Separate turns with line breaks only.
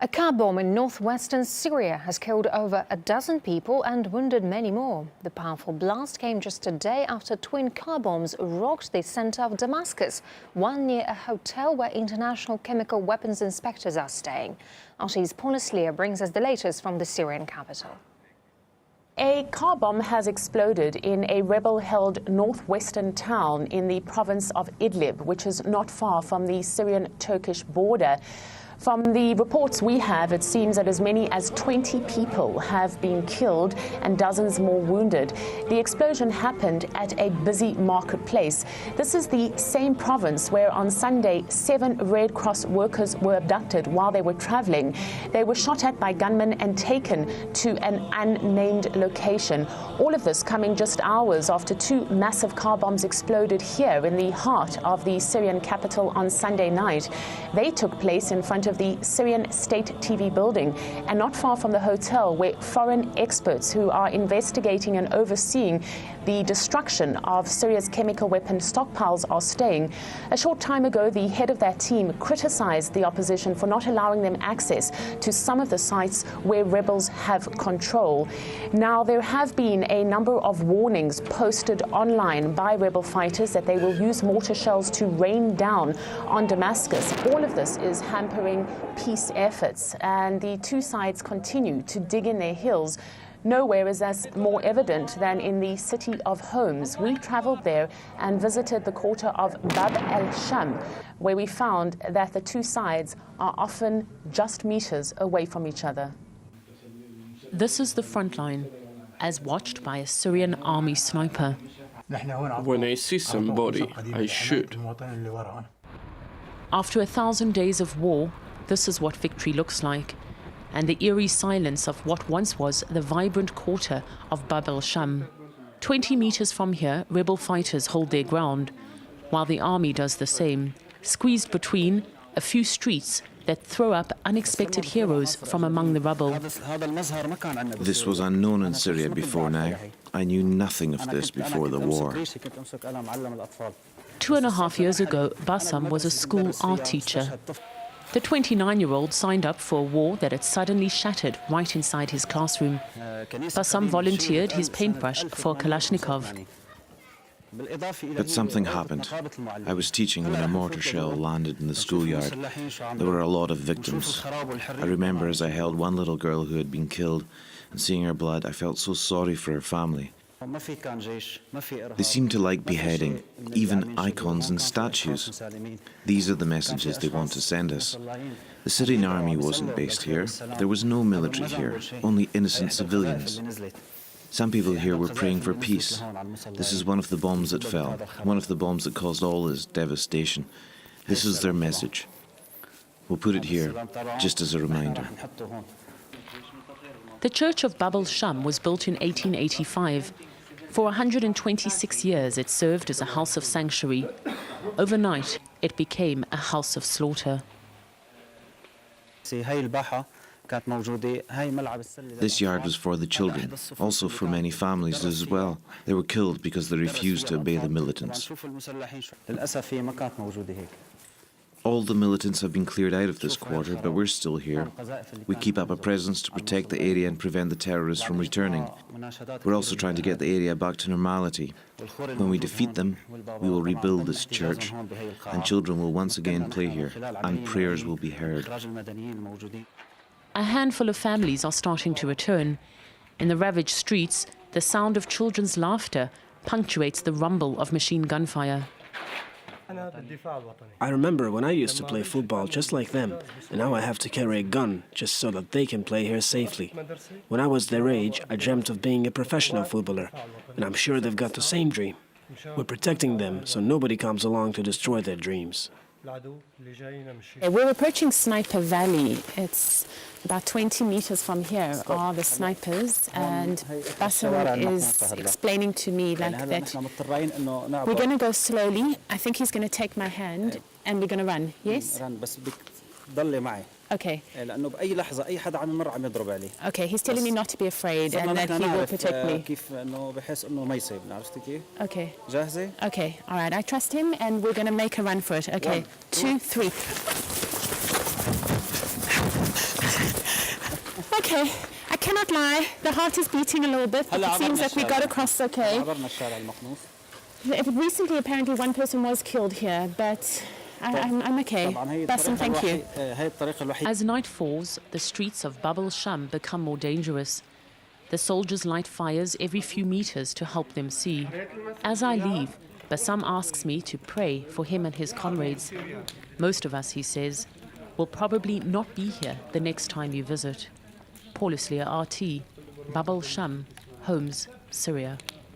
A car bomb in northwestern Syria has killed over a dozen people and wounded many more. The powerful blast came just a day after twin car bombs rocked the center of Damascus, one near a hotel where international chemical weapons inspectors are staying. RT's Paula Slier brings us the latest from the Syrian capital.
A car bomb has exploded in a rebel-held northwestern town in the province of Idlib, which is not far from the Syrian-Turkish border. From the reports we have, it seems that as many as 20 people have been killed and dozens more wounded. The explosion happened at a busy marketplace. This is the same province where on Sunday 7 Red Cross workers were abducted while they were traveling. They were shot at by gunmen and taken to an unnamed location. All of this coming just hours after 2 massive car bombs exploded here in the heart of the Syrian capital on Sunday night. They took place in front of the Syrian State TV building and not far from the hotel where foreign experts who are investigating and overseeing the destruction of Syria's chemical weapon stockpiles are staying. A short time ago, the head of that team criticized the opposition for not allowing them access to some of the sites where rebels have control. Now, there have been a number of warnings posted online by rebel fighters that they will use mortar shells to rain down on Damascus. All of this is hampering peace efforts, and the two sides continue to dig in their heels. Nowhere is this more evident than in the city of Homs. We traveled there and visited the quarter of Bab el-Sham, where we found that the two sides are often just meters away from each other. This is the front line, as watched by a Syrian army sniper.
When I see somebody, I shoot.
After 1,000 days of war, this is what victory looks like, and the eerie silence of what once was the vibrant quarter of Bab el-Sham. 20 meters from here, rebel fighters hold their ground, while the army does the same, squeezed between a few streets that throw up unexpected heroes from among the rubble.
This was unknown in Syria before now. I knew nothing of this before the war.
2.5 years ago, Bassam was a school art teacher. The 29-year-old signed up for a war that had suddenly shattered right inside his classroom. Bassam volunteered his paintbrush for Kalashnikov.
But something happened. I was teaching when a mortar shell landed in the schoolyard. There were a lot of victims. I remember as I held one little girl who had been killed, and seeing her blood, I felt so sorry for her family. They seem to like beheading, even icons and statues. These are the messages they want to send us. The Syrian army wasn't based here. There was no military here, only innocent civilians. Some people here were praying for peace. This is one of the bombs that fell, one of the bombs that caused all this devastation. This is their message. We'll put it here, just as a reminder.
The Church of Bab el-Sham was built in 1885. For 126 years, it served as a house of sanctuary. Overnight, it became a house of slaughter.
This yard was for the children, also for many families as well. They were killed because they refused to obey the militants. All the militants have been cleared out of this quarter, but we're still here. We keep up a presence to protect the area and prevent the terrorists from returning. We're also trying to get the area back to normality. When we defeat them, we will rebuild this church, and children will once again play here, and prayers will be heard.
A handful of families are starting to return. In the ravaged streets, the sound of children's laughter punctuates the rumble of machine gunfire.
I remember when I used to play football just like them, and now I have to carry a gun just so that they can play here safely. When I was their age, I dreamt of being a professional footballer, and I'm sure they've got the same dream. We're protecting them so nobody comes along to destroy their dreams.
We're approaching Sniper Valley. It's about 20 meters from here are the snipers, and Bassam is explaining to me like that we're going to go slowly. I think he's going to take my hand and we're going to run. Yes? Okay. Okay, he's telling me not to be afraid and that he will protect me. Okay. Okay, all right, I trust him and we're going to make a run for it. Okay, 2, 3.
okay. I cannot lie. The heart is beating a little bit, but it seems that we got across okay. Recently, apparently, one person was killed here, but I'm okay. Bassem, thank you.
As night falls, the streets of Bab al-Sham become more dangerous. The soldiers light fires every few meters to help them see. As I leave, Bassam asks me to pray for him and his comrades. Most of us, he says, will probably not be here the next time you visit. Paula Slier, RT, Bab al-Sham, Homs, Syria.